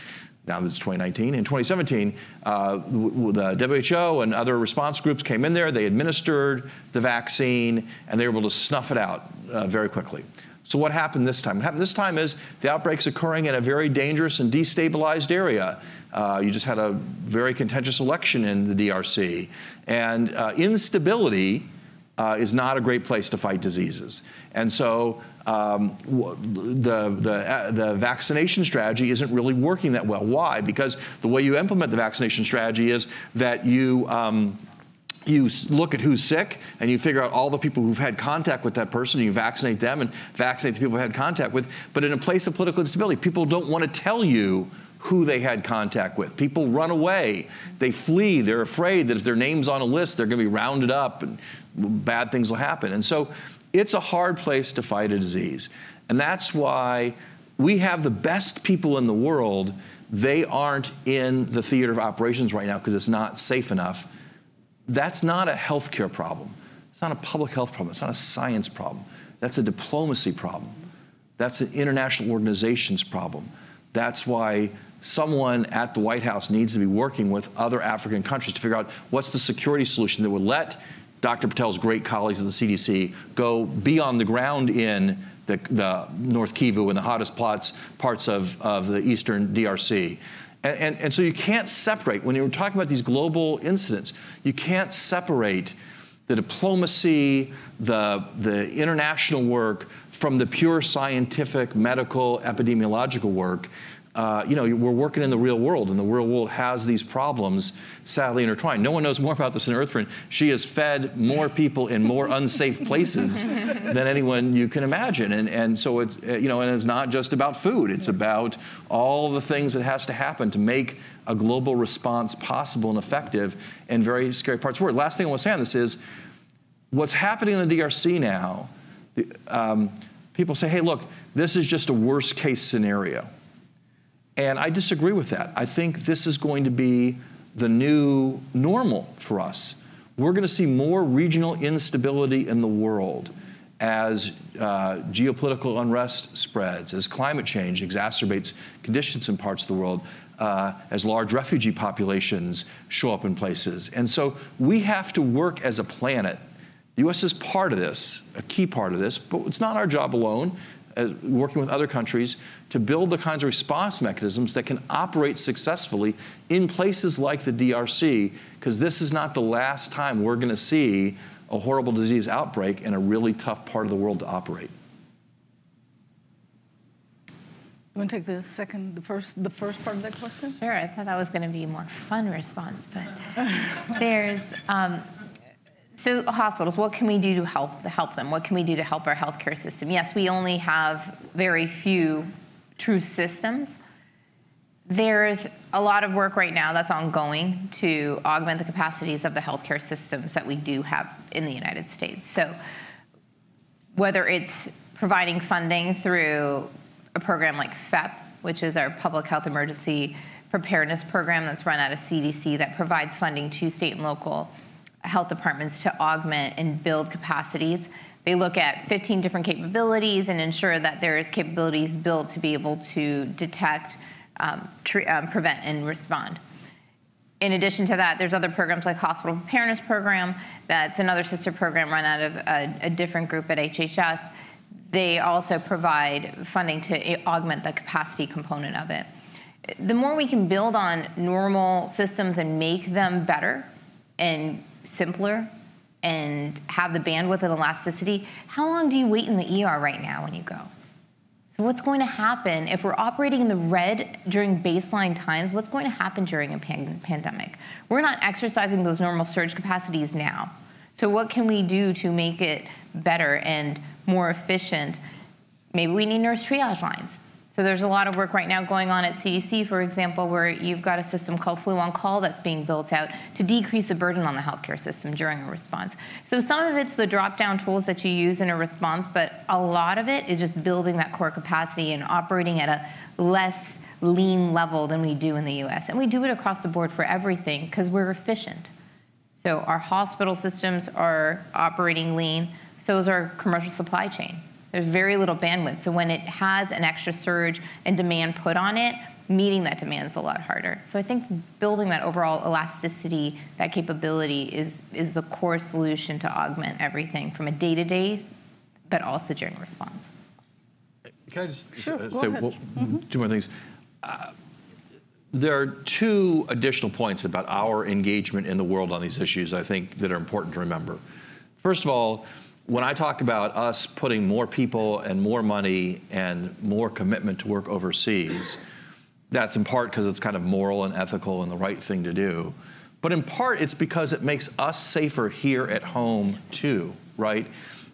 now that it's 2019. In 2017, the WHO and other response groups came in there, they administered the vaccine, and they were able to snuff it out very quickly. So what happened this time? What happened this time is the outbreak's occurring in a very dangerous and destabilized area. You just had a very contentious election in the DRC. And instability is not a great place to fight diseases. And so the vaccination strategy isn't really working that well. Why? Because the way you implement the vaccination strategy is that you look at who's sick, and you figure out all the people who've had contact with that person, and you vaccinate them and vaccinate the people who had contact with. But in a place of political instability, people don't want to tell you who they had contact with. People run away. They flee. They're afraid that if their name's on a list, they're going to be rounded up and bad things will happen. And so it's a hard place to fight a disease. And that's why we have the best people in the world. They aren't in the theater of operations right now because it's not safe enough. That's not a healthcare problem. It's not a public health problem. It's not a science problem. That's a diplomacy problem. That's an international organizations problem. That's why someone at the White House needs to be working with other African countries to figure out what's the security solution that would let Dr. Patel's great colleagues at the CDC go be on the ground in the North Kivu and the hottest parts of the eastern DRC. And so you can't separate, when you're talking about these global incidents, you can't separate the diplomacy, the international work from the pure scientific, medical, epidemiological work. we're working in the real world, and the real world has these problems sadly intertwined. No one knows more about this than Earthryn. She has fed more people in more unsafe places than anyone you can imagine. And so it's, and it's not just about food. It's about all the things that has to happen to make a global response possible and effective in very scary parts of the world. Last thing I want to say on this is, what's happening in the DRC now, people say, hey, look, this is just a worst case scenario. And I disagree with that. I think this is going to be the new normal for us. We're going to see more regional instability in the world as geopolitical unrest spreads, as climate change exacerbates conditions in parts of the world, as large refugee populations show up in places. And so we have to work as a planet. The U.S. is part of this, a key part of this, but it's not our job alone, as working with other countries, to build the kinds of response mechanisms that can operate successfully in places like the DRC, because this is not the last time we're going to see a horrible disease outbreak in a really tough part of the world to operate. You want to take the first part of that question? Sure, I thought that was going to be a more fun response, but there's, so hospitals, what can we do to help them? What can we do to help our healthcare system? Yes, we only have very few true systems. There's a lot of work right now that's ongoing to augment the capacities of the healthcare systems that we do have in the United States. So whether it's providing funding through a program like FEP, which is our Public Health Emergency Preparedness Program that's run out of CDC that provides funding to state and local health departments to augment and build capacities. They look at 15 different capabilities and ensure that there is capabilities built to be able to detect, prevent, and respond. In addition to that, there's other programs like Hospital Preparedness Program. That's another sister program run out of a different group at HHS. They also provide funding to augment the capacity component of it. The more we can build on normal systems and make them better and simpler and have the bandwidth and elasticity, how long do you wait in the ER right now when you go? So what's going to happen if we're operating in the red during baseline times? What's going to happen during a pandemic? We're not exercising those normal surge capacities now. So what can we do to make it better and more efficient? Maybe we need nurse triage lines. So there's a lot of work right now going on at CDC, for example, where you've got a system called Flu on Call that's being built out to decrease the burden on the healthcare system during a response. So some of it's the drop-down tools that you use in a response, but a lot of it is just building that core capacity and operating at a less lean level than we do in the US. And we do it across the board for everything because we're efficient. So our hospital systems are operating lean, so is our commercial supply chain. There's very little bandwidth, so when it has an extra surge and demand put on it, meeting that demand is a lot harder. So I think building that overall elasticity, that capability is the core solution to augment everything from a day-to-day, but also during a response. Can I just say two more things? There are two additional points about our engagement in the world on these issues, I think, that are important to remember. First of all, when I talk about us putting more people and more money and more commitment to work overseas, that's in part because it's kind of moral and ethical and the right thing to do. But in part, it's because it makes us safer here at home too, right?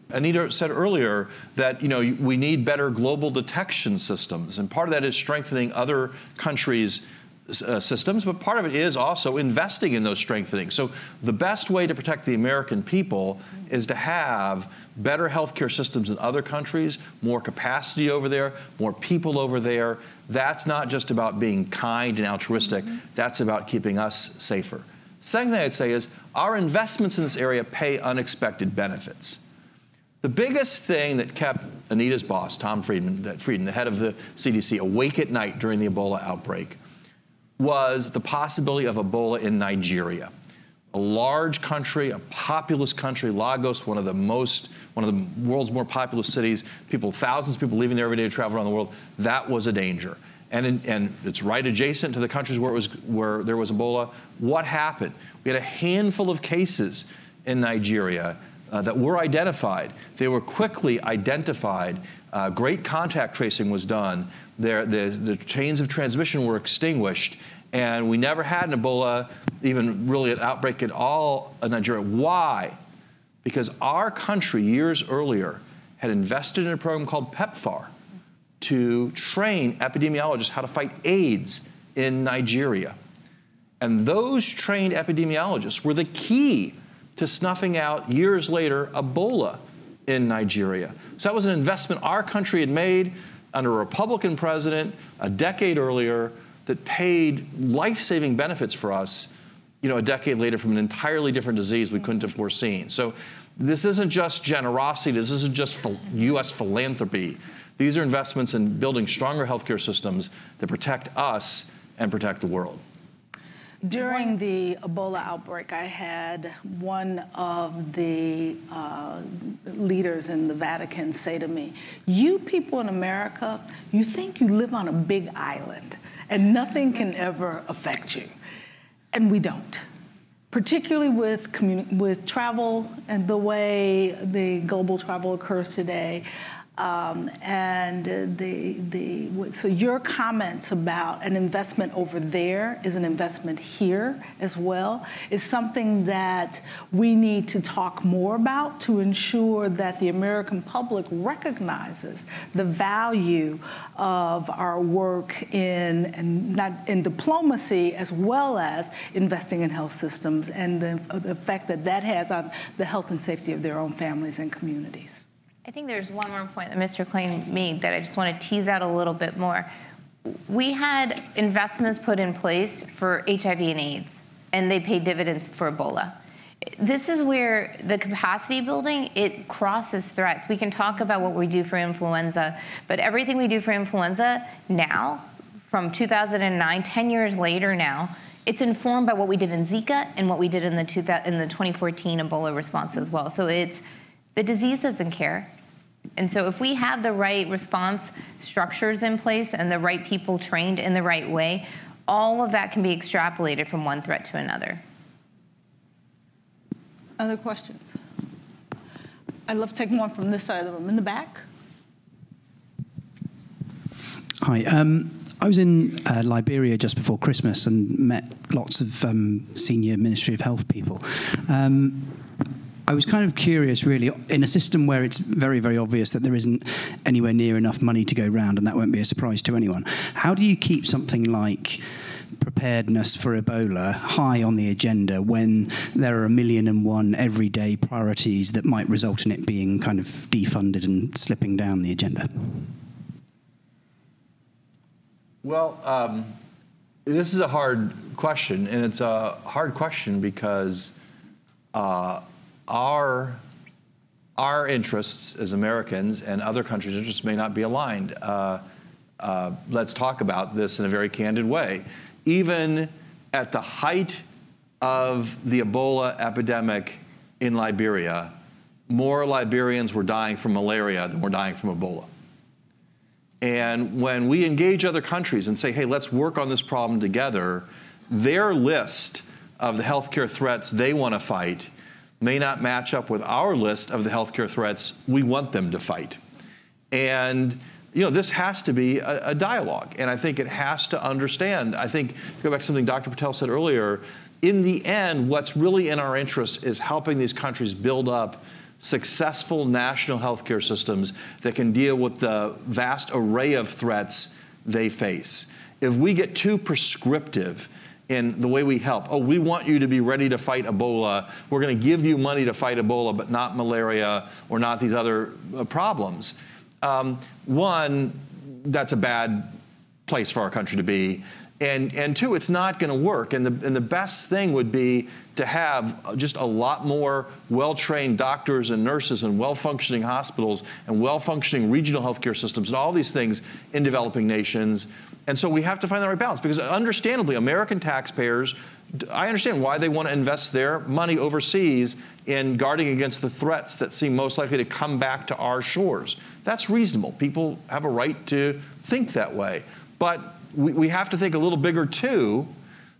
Anita said earlier that we need better global detection systems, and part of that is strengthening other countries' systems, but part of it is also investing in those strengthening. So the best way to protect the American people is to have better healthcare systems in other countries, more capacity over there, more people over there. That's not just about being kind and altruistic. That's about keeping us safer. Second thing I'd say is our investments in this area pay unexpected benefits. The biggest thing that kept Anita's boss, Tom Frieden, the head of the CDC, awake at night during the Ebola outbreak was the possibility of Ebola in Nigeria. A large country, a populous country, Lagos, one of the world's more populous cities, thousands of people leaving there every day to travel around the world. That was a danger. And it's right adjacent to the countries where there was Ebola. What happened? We had a handful of cases in Nigeria that were identified. They were quickly identified. Great contact tracing was done. The chains of transmission were extinguished, and we never had an Ebola, even really an outbreak at all in Nigeria. Why? Because our country, years earlier, had invested in a program called PEPFAR to train epidemiologists how to fight AIDS in Nigeria. And those trained epidemiologists were the key to snuffing out, years later, Ebola in Nigeria. So that was an investment our country had made under a Republican president a decade earlier that paid life-saving benefits for us, a decade later from an entirely different disease we couldn't have foreseen. So this isn't just generosity, this isn't just US philanthropy. These are investments in building stronger healthcare systems that protect us and protect the world. During the Ebola outbreak, I had one of the leaders in the Vatican say to me, "You people in America, you think you live on a big island and nothing can ever affect you." And we don't, particularly with travel and the way the global travel occurs today. So your comments about an investment over there is an investment here as well is something that we need to talk more about to ensure that the American public recognizes the value of our work in diplomacy as well as investing in health systems and the effect that that has on the health and safety of their own families and communities. I think there's one more point that Mr. Klain made that I just want to tease out a little bit more. We had investments put in place for HIV and AIDS, and they paid dividends for Ebola. This is where the capacity building, it crosses threats. We can talk about what we do for influenza, but everything we do for influenza now, from 2009, 10 years later now, it's informed by what we did in Zika and what we did in the 2014 Ebola response as well. So the disease doesn't care. And so if we have the right response structures in place and the right people trained in the right way, all of that can be extrapolated from one threat to another. Other questions? I'd love to take one from this side of the room. In the back? Hi. I was in Liberia just before Christmas and met lots of senior Ministry of Health people. I was kind of curious, really, in a system where it's very, very obvious that there isn't anywhere near enough money to go round, and that won't be a surprise to anyone, how do you keep something like preparedness for Ebola high on the agenda when there are 1,000,001 everyday priorities that might result in it being kind of defunded and slipping down the agenda? Well, this is a hard question, and it's a hard question because our interests as Americans and other countries' interests may not be aligned. Let's talk about this in a very candid way. Even at the height of the Ebola epidemic in Liberia, more Liberians were dying from malaria than were dying from Ebola. And when we engage other countries and say, hey, let's work on this problem together, their list of the healthcare threats they want to fight may not match up with our list of the healthcare threats we want them to fight. And this has to be a dialogue, and I think it has to understand. I think, to go back to something Dr. Patel said earlier, in the end, what's really in our interest is helping these countries build up successful national healthcare systems that can deal with the vast array of threats they face. If we get too prescriptive in the way we help, oh, we want you to be ready to fight Ebola, we're going to give you money to fight Ebola, but not malaria or not these other problems. One, that's a bad place for our country to be. And two, it's not going to work. And the best thing would be to have just a lot more well-trained doctors and nurses and well-functioning hospitals and well-functioning regional healthcare systems and all these things in developing nations. And so we have to find the right balance, because understandably, American taxpayers, I understand why they want to invest their money overseas in guarding against the threats that seem most likely to come back to our shores. That's reasonable. People have a right to think that way. But we have to think a little bigger too,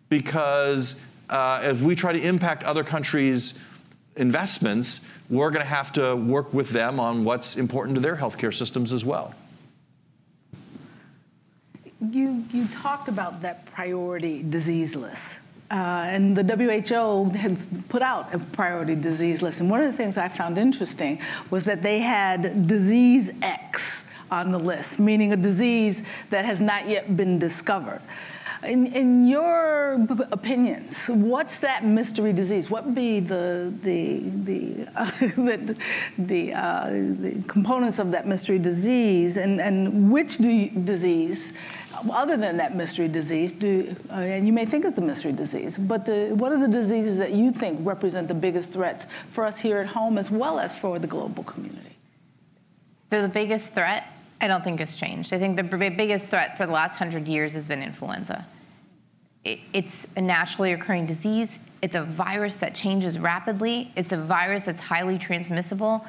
because if we try to impact other countries' investments, we're going to have to work with them on what's important to their healthcare systems as well. you talked about that priority disease list. And the WHO has put out a priority disease list. And one of the things I found interesting was that they had disease X on the list, meaning a disease that has not yet been discovered. In your opinions, what's that mystery disease? What would be the components of that mystery disease, and which disease, other than that mystery disease, and you may think it's the mystery disease, but what are the diseases that you think represent the biggest threats for us here at home as well as for the global community? So the biggest threat, I don't think has changed. I think the biggest threat for the last 100 years has been influenza. It's a naturally occurring disease. It's a virus that changes rapidly. It's a virus that's highly transmissible.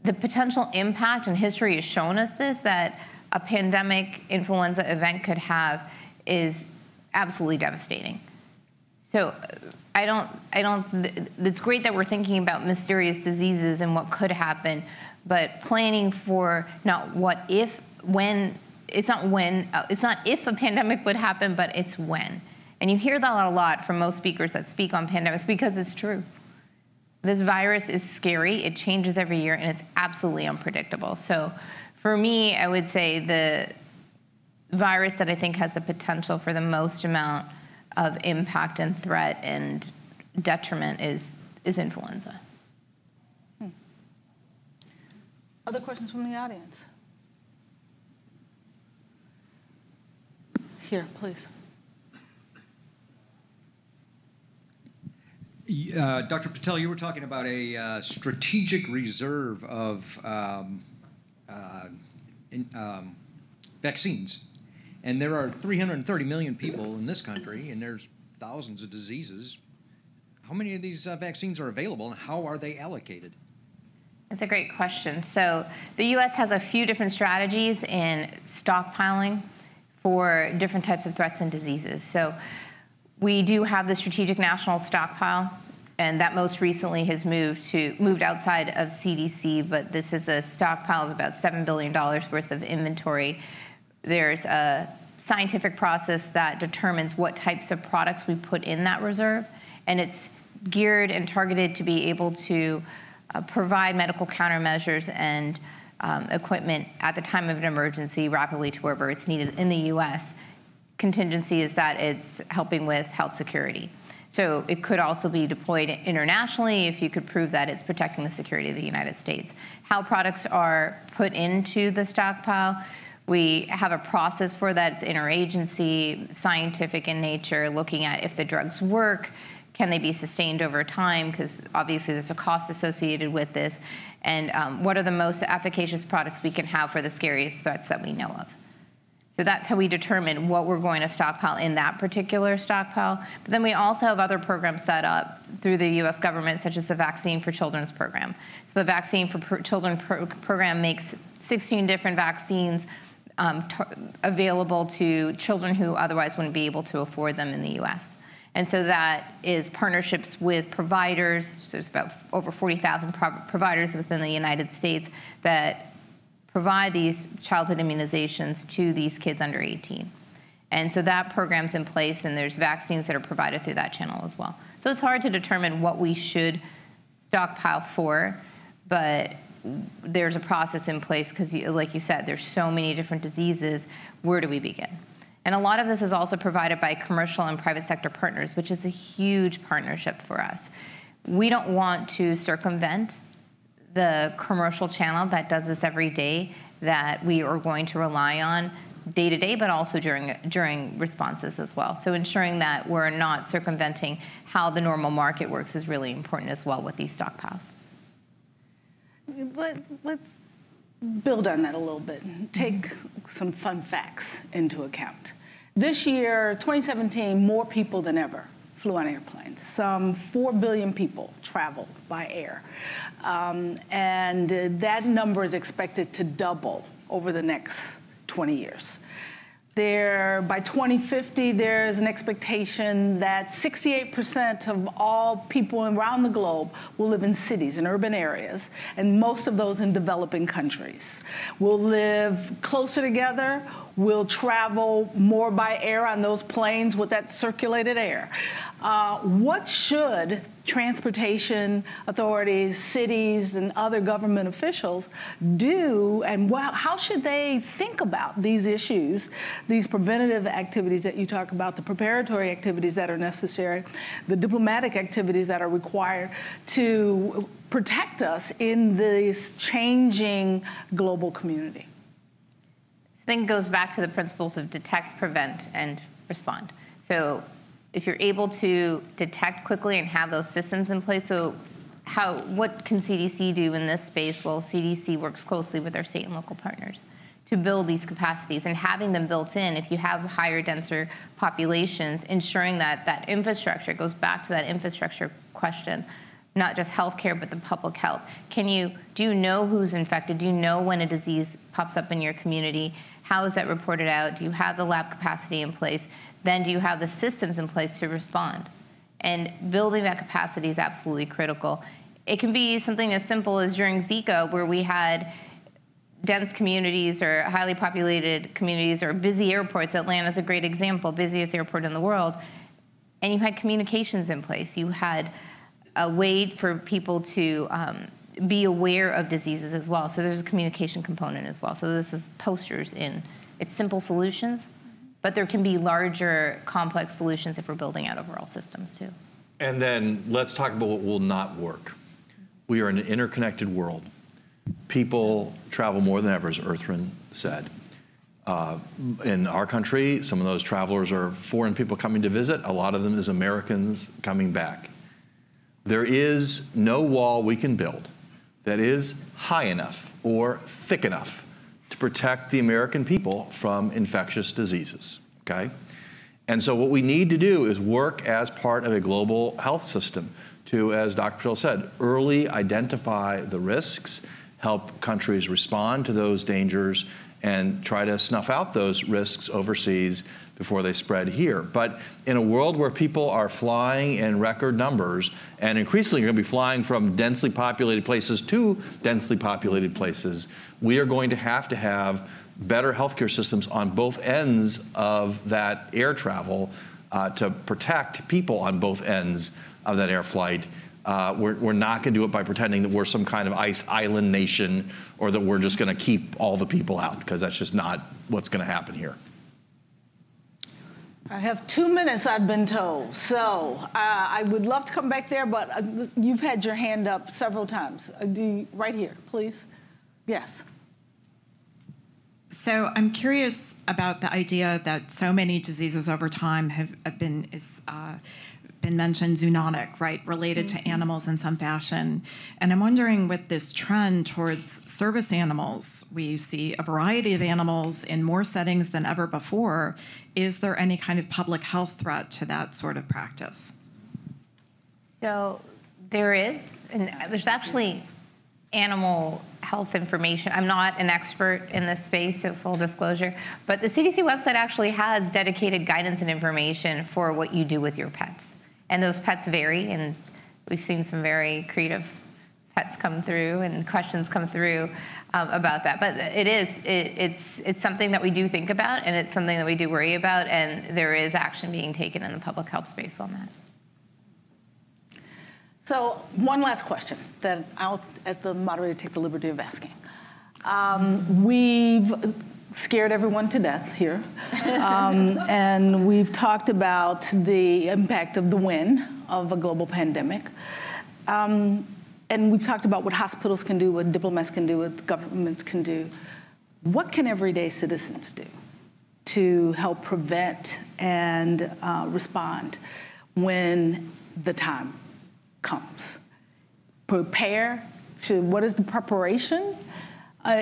The potential impact, and history has shown us this, that a pandemic influenza event could have is absolutely devastating. So it's great that we're thinking about mysterious diseases and what could happen, but planning for not what if, when, it's not if a pandemic would happen, but it's when. And you hear that a lot from most speakers that speak on pandemics because it's true. This virus is scary, it changes every year, and it's absolutely unpredictable. So for me, I would say the virus that I think has the potential for the most amount of impact and threat and detriment is influenza. Other questions from the audience? Here, please. Dr. Patel, you were talking about a strategic reserve of vaccines. And there are 330 million people in this country, and there's thousands of diseases. How many of these vaccines are available, and how are they allocated? That's a great question. So the U.S. has a few different strategies in stockpiling for different types of threats and diseases. So we do have the Strategic National Stockpile, and that most recently has moved outside of CDC, but this is a stockpile of about $7 billion worth of inventory. There's a scientific process that determines what types of products we put in that reserve, and it's geared and targeted to be able to provide medical countermeasures and equipment at the time of an emergency rapidly to wherever it's needed in the U.S. Contingency is that it's helping with health security. So it could also be deployed internationally if you could prove that it's protecting the security of the United States. How products are put into the stockpile, we have a process for that. It's interagency, scientific in nature, looking at if the drugs work, can they be sustained over time, because obviously there's a cost associated with this, and what are the most efficacious products we can have for the scariest threats that we know of. So that's how we determine what we're going to stockpile in that particular stockpile. But then we also have other programs set up through the U.S. government, such as the Vaccine for Children's program. So the Vaccine for Children program makes 16 different vaccines available to children who otherwise wouldn't be able to afford them in the U.S. And so that is partnerships with providers. So there's about over 40,000 providers within the United States that provide these childhood immunizations to these kids under 18. And so that program's in place, and there's vaccines that are provided through that channel as well. So it's hard to determine what we should stockpile for, but there's a process in place because, like you said, there's so many different diseases. Where do we begin? And a lot of this is also provided by commercial and private sector partners, which is a huge partnership for us. We don't want to circumvent the commercial channel that does this every day, that we are going to rely on day to day, but also during responses as well. So ensuring that we're not circumventing how the normal market works is really important as well with these stockpiles. Let's build on that a little bit and take some fun facts into account. This year, 2017, more people than ever flew on airplanes. Some 4 billion people traveled by air. And that number is expected to double over the next 20 years. By 2050, there is an expectation that 68% of all people around the globe will live in cities, in urban areas, and most of those in developing countries. We'll live closer together. We'll travel more by air on those planes with that circulated air. What should transportation authorities, cities, and other government officials do, and how should they think about these issues, these preventative activities that you talk about, the preparatory activities that are necessary, the diplomatic activities that are required to protect us in this changing global community? I think it goes back to the principles of detect, prevent, and respond. So if you're able to detect quickly and have those systems in place, so what can CDC do in this space? Well, CDC works closely with our state and local partners to build these capacities, and having them built in, if you have higher, denser populations, ensuring that that infrastructure goes back to that infrastructure question, not just healthcare, but the public health. Do you know who's infected? Do you know when a disease pops up in your community? How is that reported out? Do you have the lab capacity in place? Then do you have the systems in place to respond? And building that capacity is absolutely critical. It can be something as simple as during Zika, where we had dense communities or highly populated communities or busy airports. Atlanta's a great example, busiest airport in the world. And you had communications in place. You had a way for people to be aware of diseases as well. So there's a communication component as well. So this is posters it's simple solutions, but there can be larger, complex solutions if we're building out overall systems too. And then let's talk about what will not work. We are in an interconnected world. People travel more than ever, as Earthrin said. In our country, some of those travelers are foreign people coming to visit. A lot of them is Americans coming back. There is no wall we can build that is high enough or thick enough to protect the American people from infectious diseases, okay? And so what we need to do is work as part of a global health system to, as Dr. Patel said, early identify the risks, help countries respond to those dangers, and try to snuff out those risks overseas before they spread here. But in a world where people are flying in record numbers, and increasingly you're going to be flying from densely populated places to densely populated places, we are going to have better healthcare systems on both ends of that air travel to protect people on both ends of that air flight. We're not going to do it by pretending that we're some kind of ice island nation or that we're just going to keep all the people out, because that's just not what's going to happen here. I have 2 minutes, I've been told. So I would love to come back there, but you've had your hand up several times. Right here, please. Yes. So I'm curious about the idea that so many diseases over time have been mentioned zoonotic, right, related to animals in some fashion. And I'm wondering, with this trend towards service animals, we see a variety of animals in more settings than ever before. Is there any kind of public health threat to that sort of practice? So there is, and there's actually animal health information. I'm not an expert in this space, so full disclosure, but the CDC website actually has dedicated guidance and information for what you do with your pets. And those pets vary, and we've seen some very creative pets come through and questions come through about that. But it's something that we do think about, and it's something that we do worry about, and there is action being taken in the public health space on that. So one last question that I'll, as the moderator, take the liberty of asking. We've scared everyone to death here, and we've talked about the impact of the win of a global pandemic. And we've talked about what hospitals can do, what diplomats can do, what governments can do. What can everyday citizens do to help prevent and respond when the time comes? Prepare. What is the preparation?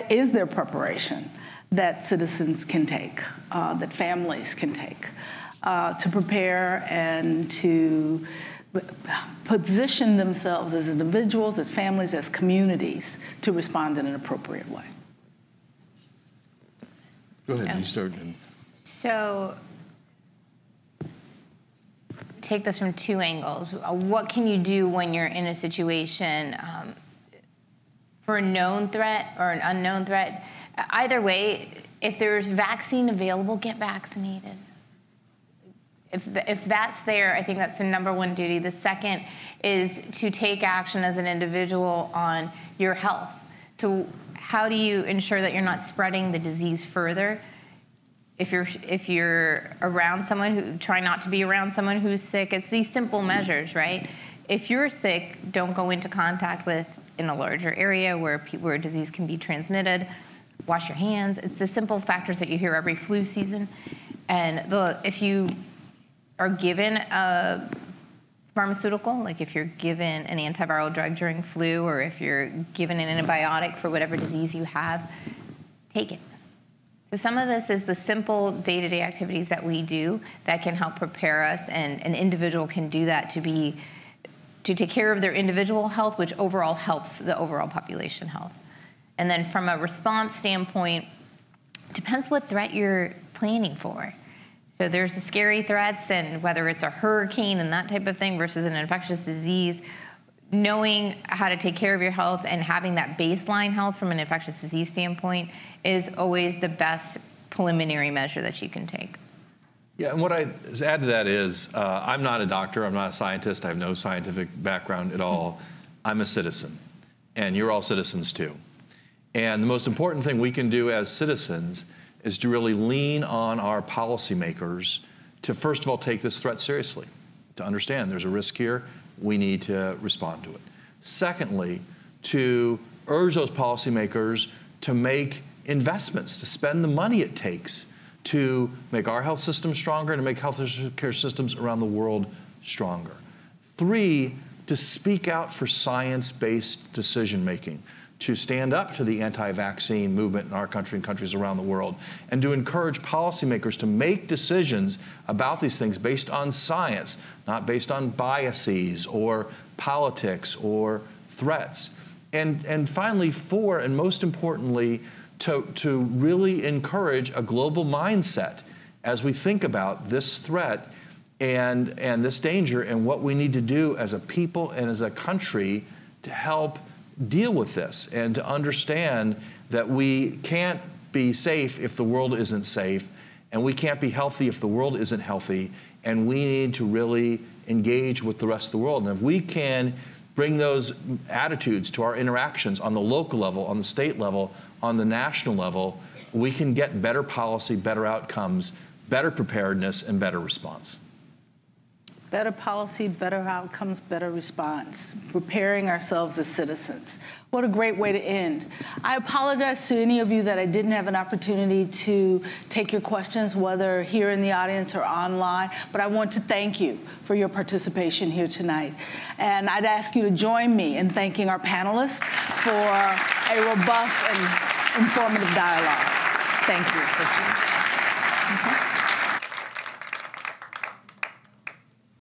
Is there preparation that citizens can take, that families can take, to prepare and to position themselves as individuals, as families, as communities to respond in an appropriate way? Go ahead, you start. So take this from two angles. What can you do when you're in a situation for a known threat or an unknown threat? Either way, if there's vaccine available, get vaccinated. If that's there, I think that's the number one duty. The second is to take action as an individual on your health. So how do you ensure that you're not spreading the disease further? If you're around someone try not to be around someone who's sick. It's these simple measures, right? If you're sick, don't go into contact with in a larger area where disease can be transmitted. Wash your hands. It's the simple factors that you hear every flu season. And if you are given a pharmaceutical, like if you're given an antiviral drug during flu, or if you're given an antibiotic for whatever disease you have, take it. So some of this is the simple day-to-day activities that we do that can help prepare us, and an individual can do that to take care of their individual health, which overall helps the overall population health. And then from a response standpoint, it depends what threat you're planning for. So there's the scary threats, and whether it's a hurricane and that type of thing versus an infectious disease, knowing how to take care of your health and having that baseline health from an infectious disease standpoint is always the best preliminary measure that you can take. Yeah, and what I add to that is, I'm not a doctor, I'm not a scientist, I have no scientific background at all. I'm a citizen, and you're all citizens too. And the most important thing we can do as citizens is to really lean on our policymakers to, first of all, take this threat seriously, to understand there's a risk here, we need to respond to it. Secondly, to urge those policymakers to make investments, to spend the money it takes to make our health system stronger and to make health care systems around the world stronger. 3, to speak out for science-based decision-making, to stand up to the anti-vaccine movement in our country and countries around the world, and to encourage policymakers to make decisions about these things based on science, not based on biases or politics or threats. And finally, 4, and most importantly, to really encourage a global mindset as we think about this threat and this danger and what we need to do as a people and as a country to help deal with this, and to understand that we can't be safe if the world isn't safe, and we can't be healthy if the world isn't healthy, and we need to really engage with the rest of the world. And if we can bring those attitudes to our interactions on the local level, on the state level, on the national level, we can get better policy, better outcomes, better preparedness, and better response. Better policy, better outcomes, better response. Preparing ourselves as citizens. What a great way to end. I apologize to any of you that I didn't have an opportunity to take your questions, whether here in the audience or online, but I want to thank you for your participation here tonight. And I'd ask you to join me in thanking our panelists for a robust and informative dialogue. Thank you.